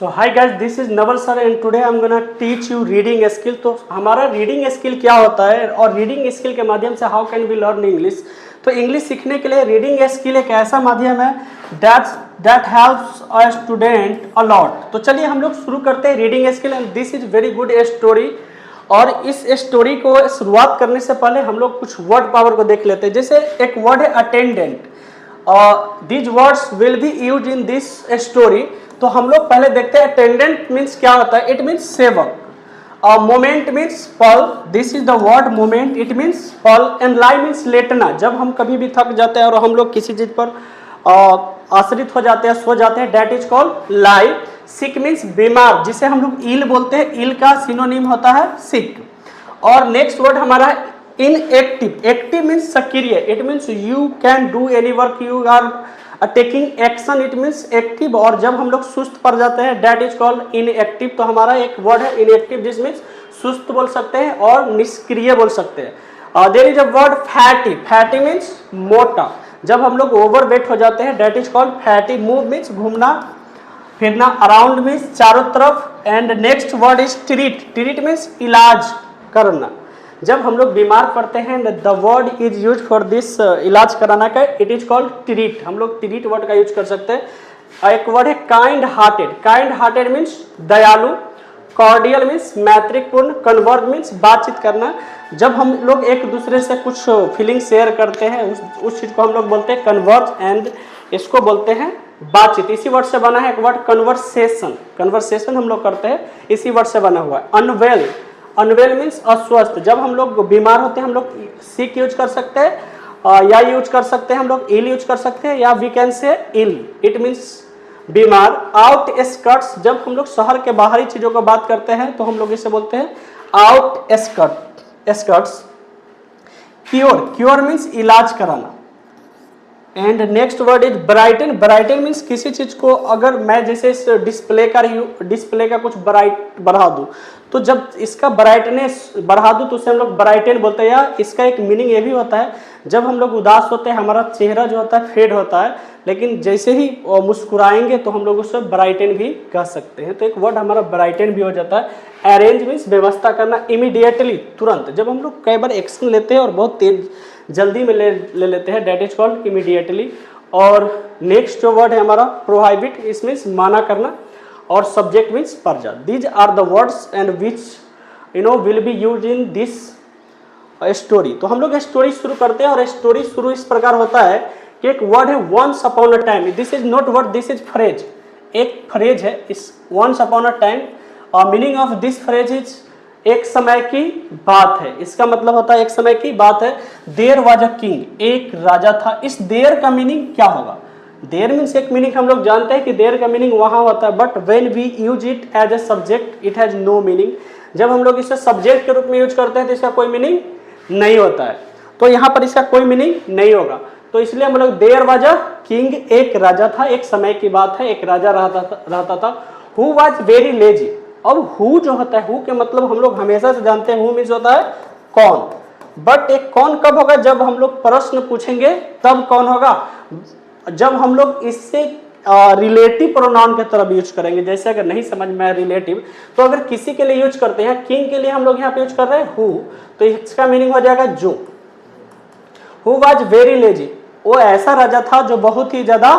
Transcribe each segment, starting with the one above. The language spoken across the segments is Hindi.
So hi guys, this is Naval sir and today I am gonna teach you reading skill. तो हमारा रीडिंग स्किल क्या होता है और रीडिंग स्किल के माध्यम से how can we learn English. तो इंग्लिश सीखने के लिए रीडिंग स्किल एक ऐसा माध्यम है that helps a student a lot. तो चलिए हम लोग शुरू करते हैं reading skill and this is very good story. और इस स्टोरी को शुरुआत करने से पहले हम लोग कुछ वर्ड पावर को देख लेते हैं। जैसे एक वर्ड है attendant, these words will be use in this story. तो हम लोग पहले देखते हैं अटेंडेंट मीन्स क्या होता है। इट मीन्स सेवक। मोमेंट मीन्स पल, this is the word moment, it means पल। एंड लाई मीन्स लेटना, जब हम कभी भी थक जाते हैं और हम लोग किसी चीज पर आश्रित हो जाते हैं, सो जाते हैं, that is called lie. Sick means बीमार, जिसे हम लोग इल बोलते हैं, इल का सिनोनिम होता है सिक। और नेक्स्ट वर्ड हमारा इनएक्टिव। एक्टिव मीन्स सक्रिय, it means you can do any work, you are taking action, it means active. और जब हम लोग सुस्त पड़ जाते हैं डेट इज कॉल्ड इनएक्टिव। तो हमारा एक वर्ड है इनएक्टिव, जिस मीन्स सुस्त बोल सकते हैं और निष्क्रिय बोल सकते हैं। There is a word fatty. Fatty means मोटा, जब हम लोग ओवरवेट हो जाते हैं that is called fatty. Move means घूमना फिरना, अराउंड मीन्स चारों तरफ। And next word is treat. Treat means इलाज करना, जब हम लोग बीमार पड़ते हैं the word is use for this, इलाज कराना का, इट इज कॉल्ड ट्रीट। हम लोग ट्रीट वर्ड का यूज कर सकते हैं। एक वर्ड है kind hearted. Kind hearted means दयालु। कॉर्डियल मीन्स मैत्रीपूर्ण। कन्वर्ट मीन्स बातचीत करना, जब हम लोग एक दूसरे से कुछ फीलिंग शेयर करते हैं उस चीज को हम लोग बोलते हैं कन्वर्ट, एंड इसको बोलते हैं बातचीत। इसी वर्ड से बना है एक वर्ड कन्वर्सेशन। कन्वर्सेशन हम लोग करते हैं, इसी वर्ड से बना हुआ है। अनवेल। अनवेल मीन्स अस्वस्थ, जब हम लोग बीमार होते हैं हम लोग सिक यूज कर सकते हैं या यूज कर सकते हैं हम लोग इल यूज कर सकते हैं, या we can say ill, it means बीमार। आउट स्कर्ट्स, जब हम लोग शहर के बाहरी चीजों को बात करते हैं तो हम लोग इसे बोलते हैं outskirts. Cure. Cure means इलाज कराना। And next word is brighten. Brighten means किसी चीज को, अगर मैं जैसे इस डिस्प्ले का कुछ ब्राइट बढ़ा दूं, तो जब इसका ब्राइटनेस बढ़ा दूं तो उसे हम लोग ब्राइटन बोलते हैं। या इसका एक मीनिंग ये भी होता है, जब हम लोग उदास होते हैं हमारा चेहरा जो होता है फेड होता है, लेकिन जैसे ही मुस्कुराएंगे तो हम लोग उसे ब्राइटन भी कह सकते हैं। तो एक वर्ड हमारा ब्राइटन भी हो जाता है। अरेंज मीन्स व्यवस्था करना। इमीडिएटली, तुरंत, जब हम लोग कई बार एक्शन लेते हैं और बहुत तेज जल्दी में ले लेते हैं डेट इज कॉल्ड इमीडिएटली। और नेक्स्ट जो वर्ड है हमारा प्रोहाइबिट, इस मीन्स माना करना। और सब्जेक्ट मीन्स पर्जा। These are the words and which will be use in this story. तो हम लोग स्टोरी शुरू करते हैं और स्टोरी शुरू इस प्रकार होता है कि एक वर्ड है once upon a time. This is not word, this is phrase. एक फ्रेज है is once upon a time. Meaning of this phrase is एक समय की बात है। इसका मतलब होता है एक समय की बात है। देयर वाज अ किंग, एक राजा था। इस देयर का मीनिंग क्या होगा? देयर मीन्स एक मीनिंग हम लोग जानते हैं कि देयर का मीनिंग वहां होता है, but when we use it as a subject it has no meaning. जब हम लोग इसे सब्जेक्ट के रूप में यूज करते हैं तो इसका कोई मीनिंग नहीं होता है। तो यहाँ पर इसका कोई मीनिंग नहीं होगा, तो इसलिए हम लोग देयर वाज अ किंग, एक राजा था, एक समय की बात है, एक राजा रहता था। Who was very lazy. अब हु जो होता है, हु के मतलब हम लोग हमेशा से जानते हैं, हु मीन्स होता है कौन। बट एक कौन कब होगा? जब हम लोग प्रश्न पूछेंगे तब कौन होगा, जब हम लोग इससे रिलेटिव प्रोनाउन के तरफ यूज करेंगे। जैसे अगर नहीं समझ में आए रिलेटिव, तो अगर किसी के लिए यूज करते हैं, किंग के लिए हम लोग यहाँ पे यूज कर रहे हैं हु, तो इसका मीनिंग हो जाएगा जो। हु वाज वेरी लेजी, वो ऐसा राजा था जो बहुत ही ज्यादा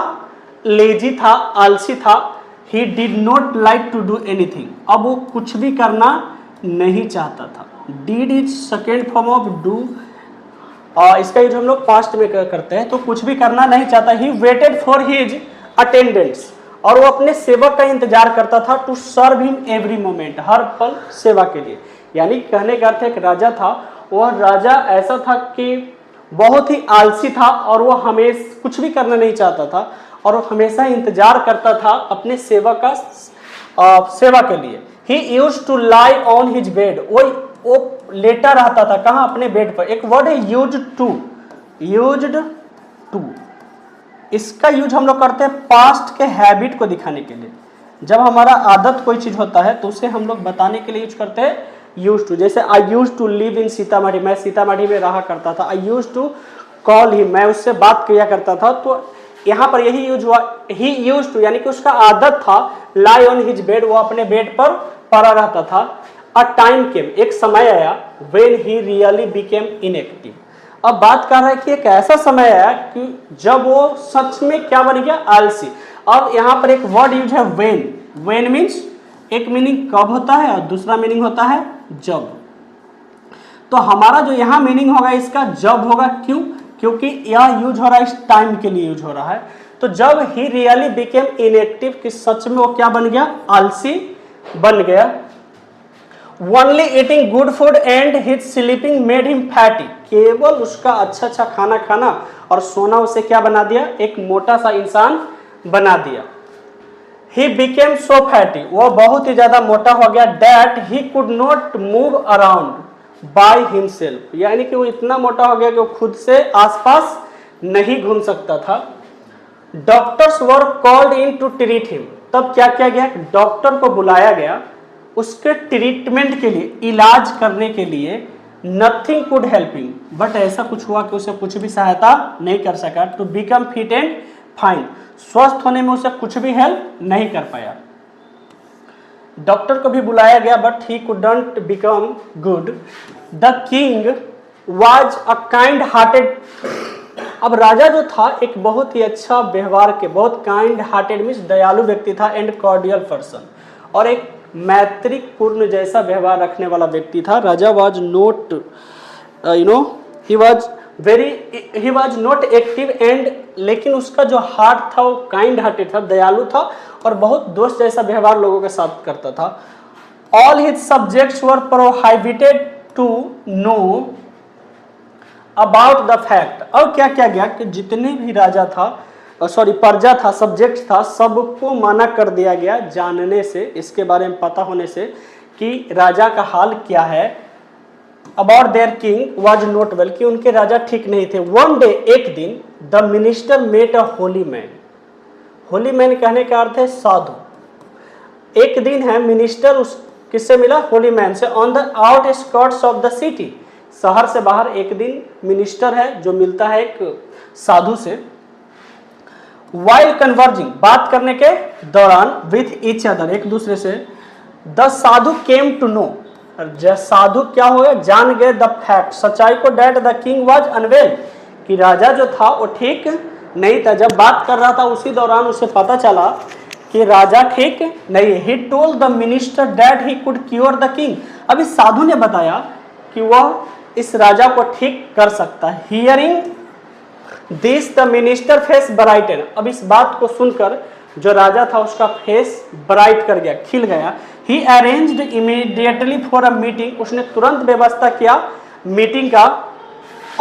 लेजी था, आलसी था। He did not like to do anything, अब वो कुछ भी करना नहीं चाहता था। Did is second form of do, इसका यूज हम लोग पास्ट में करते हैं, तो कुछ भी करना नहीं चाहता। He waited for his attendants, और वो अपने सेवक का इंतजार करता था। To serve him every moment, हर पल सेवा के लिए। यानी कहने का अर्थ एक राजा था, वह राजा ऐसा था कि बहुत ही आलसी था और वो हमेशा कुछ भी करना नहीं चाहता था, और वो हमेशा इंतजार करता था अपने सेवा का सेवा के लिए। He used to lie on his bed, वो लेटा रहता था, कहाँ? अपने बेड पर। एक वर्ड है यूज्ड टू, इसका यूज हम लोग करते हैं पास्ट के हैबिट को दिखाने के लिए। जब हमारा आदत कोई चीज होता है तो उसे हम लोग बताने के लिए यूज करते हैं यूज टू। जैसे I use to live in Sitamarhi, मैं सीतामढ़ी में रहा करता था। I use to call him, मैं उससे बात किया करता था। तो यहाँ पर यही यूज हुआ, ही यूज टू यानी कि उसका आदत था, लाई ऑन हिज बेड, वो अपने बेड पर पड़ा रहता था। अ टाइम केम, एक समय आया, when he really became inactive. अब बात कर रहा है कि एक ऐसा समय आया कि जब वो सच में क्या बन गया, आलसी। अब यहाँ पर एक वर्ड यूज है व्हेन। व्हेन मीन्स एक मीनिंग कब होता है और दूसरा मीनिंग होता है जब। तो हमारा जो यहाँ मीनिंग होगा इसका जब होगा, क्यों? क्योंकि यह यूज हो रहा है इस टाइम के लिए यूज हो रहा है। तो जब ही रियली बिकेम इनएक्टिव, कि सच में वो क्या बन गया, आलसी बन गया। Only eating good food and his sleeping made him fatty, केवल उसका अच्छा अच्छा खाना खाना और सोना उसे क्या बना दिया, एक मोटा सा इंसान बना दिया। ही बिकेम सो फैटी, वो बहुत ही ज्यादा मोटा हो गया। That he could not move around by himself, यानी कि वो इतना मोटा हो गया कि वो खुद से आसपास नहीं घूम सकता था। Doctors were called in to treat him, तब क्या किया गया, डॉक्टर को बुलाया गया उसके ट्रीटमेंट के लिए, इलाज करने के लिए। Nothing could help him, but ऐसा कुछ हुआ कि उसे कुछ भी सहायता नहीं कर सका। To become fit and fine, स्वस्थ होने में उसे कुछ भी हेल्प नहीं कर पाया। डॉक्टर को भी बुलाया गया but he couldn't become good. The king was a kind hearted, अब राजा जो था एक बहुत ही अच्छा व्यवहार के, बहुत काइंड हार्टेड मीन्स दयालु व्यक्ति था, एंड कॉर्डियल पर्सन, और एक मैत्रीपूर्ण जैसा व्यवहार रखने वाला व्यक्ति था। राजा was not he was not active and, लेकिन उसका जो हार्ट था वो काइंड हार्टेड था, दयालु था और बहुत दोस्त जैसा व्यवहार लोगों के साथ करता था। All his subjects were prohibited to know about the fact. अब क्या क्या गया कि जितने भी राजा था, प्रजा था, सब्जेक्ट था, सबको मना कर दिया गया जानने से, इसके बारे में पता होने से कि राजा का हाल क्या है। About their king was not well, कि उनके राजा ठीक नहीं थे। वन डे, एक दिन, the minister met a holy man. Holy man कहने का अर्थ है साधु। एक दिन है मिनिस्टर उस किससे मिला, होली मैन से। On the outskirts of the city, शहर से बाहर एक दिन मिनिस्टर है जो मिलता है एक साधु से। वाइल कन्वर्जिंग, बात करने के दौरान, विथ ईच अदर, एक दूसरे से। The sadhu came to know, साधु क्या हो गया, जान गए द फैक्ट, सच्चाई को, that the king was unwell, कि राजा जो था वो ठीक नहीं था। जब बात कर रहा था उसी दौरान उसे पता चला कि राजा ठीक नहीं है। He told the minister that he could cure the king, अब इस साधु ने बताया कि वह इस राजा को ठीक कर सकता है। Hearing this the minister face brighten, अब इस बात को सुनकर जो राजा था उसका फेस ब्राइट कर गया, खिल गया। He arranged immediately for a meeting, उसने तुरंत व्यवस्था किया मीटिंग का।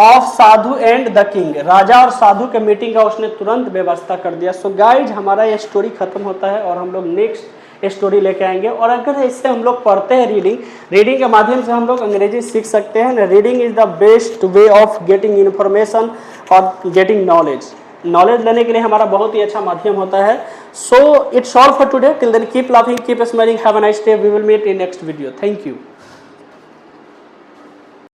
Of sadhu and the king, राजा और साधु के मीटिंग का उसने तुरंत व्यवस्था कर दिया। सो गाइज, हमारा ये स्टोरी खत्म होता है और हम लोग नेक्स्ट स्टोरी लेके आएंगे। और अगर इससे हम लोग पढ़ते हैं रीडिंग के माध्यम से हम लोग अंग्रेजी सीख सकते हैं। Reading is the best way of getting information और गेटिंग नॉलेज लेने के लिए हमारा बहुत ही अच्छा माध्यम होता है। So it's all for today, till then keep laughing, keep smiling, have a nice day, we will meet in next video. Thank you.